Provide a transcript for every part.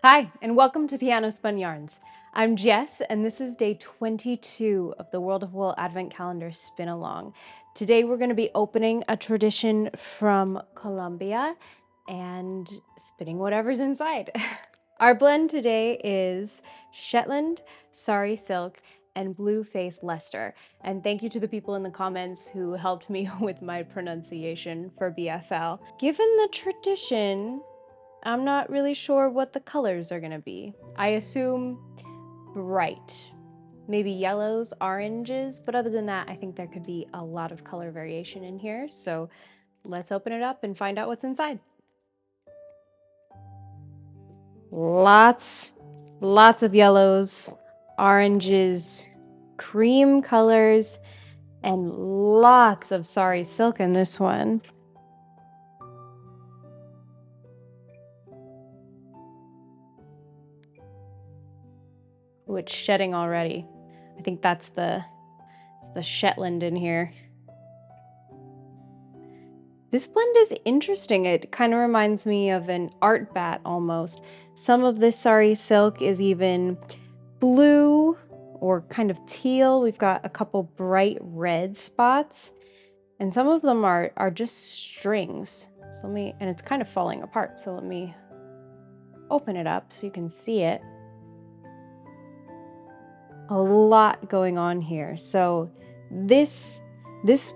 Hi, and welcome to Piano Spun Yarns. I'm Jess, and this is day 22 of the World of Wool Advent Calendar Spin Along. Today we're going to be opening a tradition from Colombia and spinning whatever's inside. Our blend today is Shetland, Sari Silk, and Blue Face Leicester. And thank you to the people in the comments who helped me with my pronunciation for BFL. Given the tradition, I'm not really sure what the colors are gonna be. I assume bright, maybe yellows, oranges, but other than that, I think there could be a lot of color variation in here. So let's open it up and find out what's inside. Lots of yellows, oranges, cream colors, and lots of sari silk in this one. Ooh, it's shedding already. I think that's the Shetland in here. This blend is interesting. It kind of reminds me of an art bat almost. Some of this sari silk is even blue or kind of teal. We've got a couple bright red spots, and some of them are just strings. So and it's kind of falling apart. So let me open it up so you can see it. A lot going on here. So this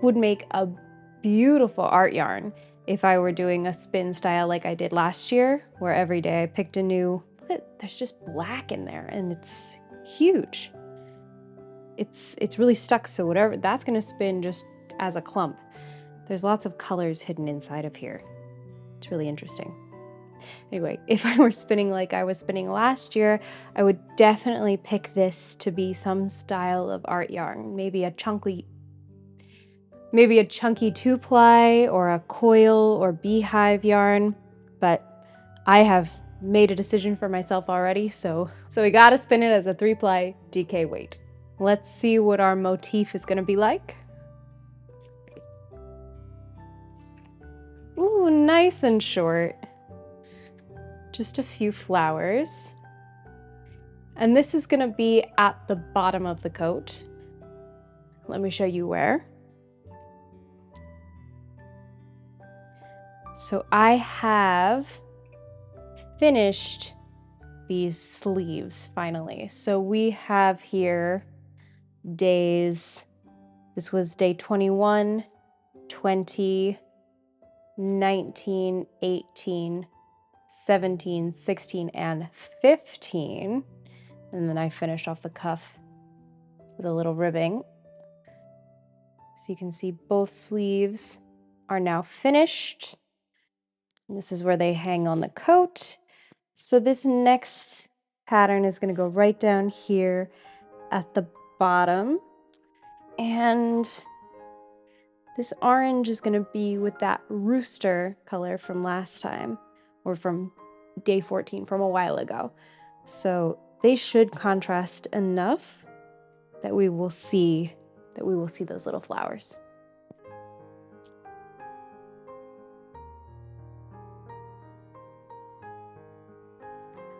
would make a beautiful art yarn if I were doing a spin style like I did last year, where every day I picked a new, look at, there's just black in there and it's huge. It's really stuck, so whatever, that's gonna spin just as a clump. There's lots of colors hidden inside of here. It's really interesting. Anyway, if I were spinning like I was spinning last year, I would definitely pick this to be some style of art yarn, maybe a chunky 2-ply or a coil or beehive yarn, but I have made a decision for myself already, so we gotta spin it as a 3-ply DK weight. Let's see what our motif is gonna be like. Ooh, nice and short. Just a few flowers. And this is gonna be at the bottom of the coat. Let me show you where. So I have finished these sleeves finally. So we have here days, this was day 21, 20, 19, 18, 17, 16, and 15. And then I finished off the cuff with a little ribbing. So you can see both sleeves are now finished. And this is where they hang on the coat. So this next pattern is going to go right down here at the bottom. And this orange is going to be with that rooster color from last time, or from day 14, from a while ago. So they should contrast enough that we will see those little flowers.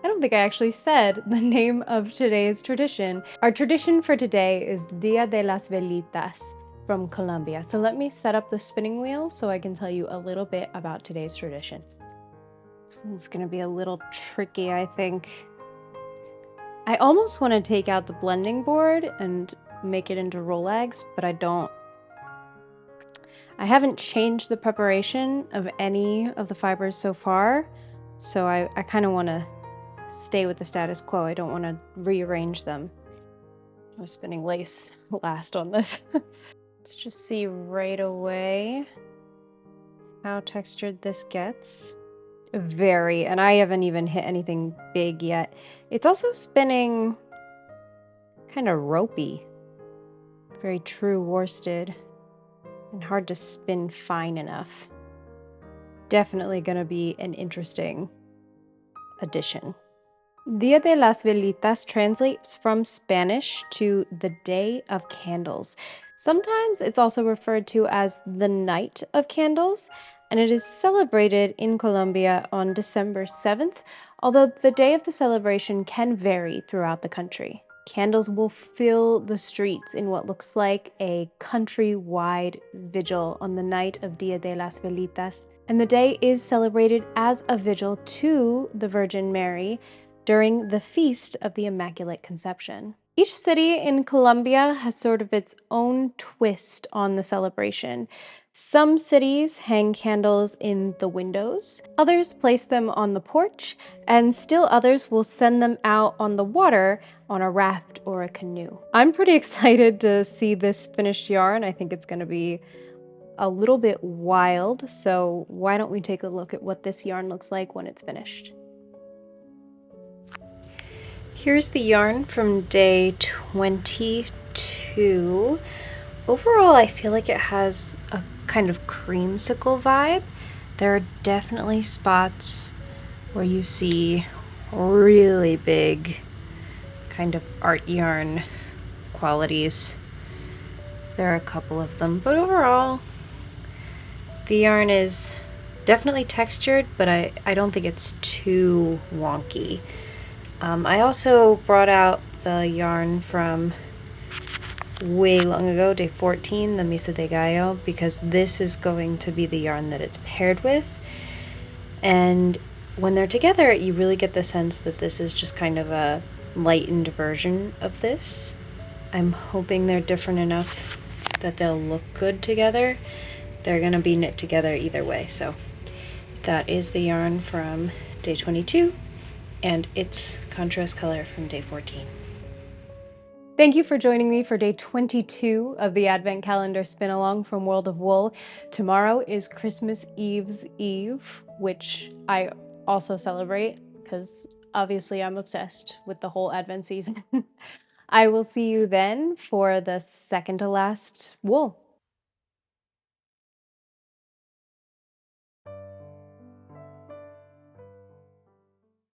I don't think I actually said the name of today's tradition. Our tradition for today is Dia de las Velitas from Colombia. So let me set up the spinning wheel so I can tell you a little bit about today's tradition. This is gonna be a little tricky, I think. I almost want to take out the blending board and make it into roll eggs, but I don't. I haven't changed the preparation of any of the fibers so far, so I kind of want to stay with the status quo. I don't want to rearrange them. I was spinning lace last on this. Let's just see right away how textured this gets. Very, and I haven't even hit anything big yet. It's also spinning kind of ropey. Very true worsted and hard to spin fine enough. Definitely gonna be an interesting addition. Dia de las Velitas translates from Spanish to the Day of Candles. Sometimes it's also referred to as the Night of Candles, and it is celebrated in Colombia on December 7th although the day of the celebration can vary throughout the country. Candles will fill the streets in what looks like a country-wide vigil on the night of Dia de las Velitas, and the day is celebrated as a vigil to the Virgin Mary during the Feast of the Immaculate Conception. Each city in Colombia has sort of its own twist on the celebration. Some cities hang candles in the windows, others place them on the porch, and still others will send them out on the water on a raft or a canoe. I'm pretty excited to see this finished yarn. I think it's going to be a little bit wild, so why don't we take a look at what this yarn looks like when it's finished. Here's the yarn from day 22. Overall, I feel like it has a kind of creamsicle vibe. There are definitely spots where you see really big kind of art yarn qualities. There are a couple of them, but overall, the yarn is definitely textured, but I don't think it's too wonky. I also brought out the yarn from way long ago, day 14, the Misa de Gallo, because this is going to be the yarn that it's paired with. And when they're together, you really get the sense that this is just kind of a lightened version of this. I'm hoping they're different enough that they'll look good together. They're going to be knit together either way. So that is the yarn from day 22 and its contrast color from day 14. Thank you for joining me for day 22 of the Advent Calendar Spin Along from World of Wool. Tomorrow is Christmas Eve's Eve, which I also celebrate because obviously I'm obsessed with the whole Advent season. I will see you then for the second to last wool.